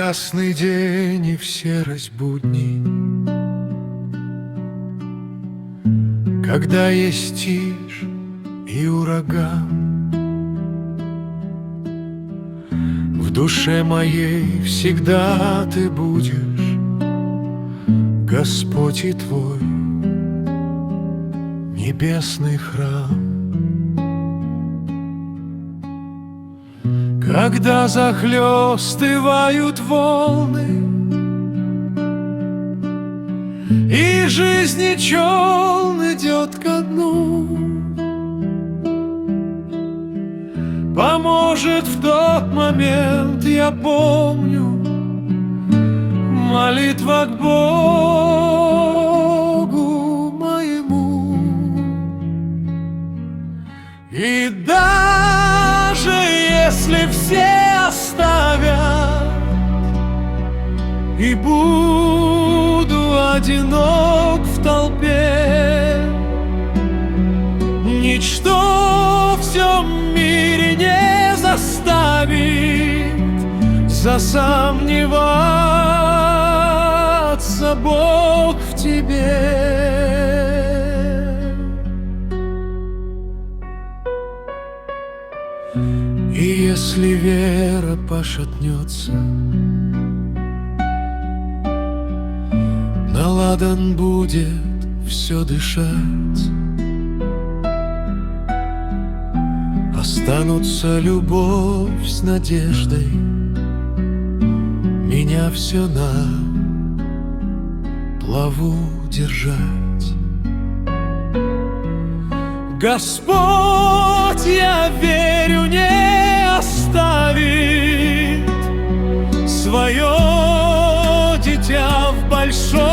ясный день и в серость будней, когда есть тишь и ураган, в душе моей всегда ты будешь, Господь и твой небесный храм. Когда захлестывают волны и жизни челн идет ко дну, поможет в тот момент, я помню, молитва к Богу моему. И даже если все оставят и буду одинок в толпе, ничто в всем мире не заставит засомневаться, Бог в тебе. И если вера пошатнется, наладан будет все дышать, останутся любовь с надеждой меня все на плаву держать. Господь, я верю, не оставит свое дитя в большом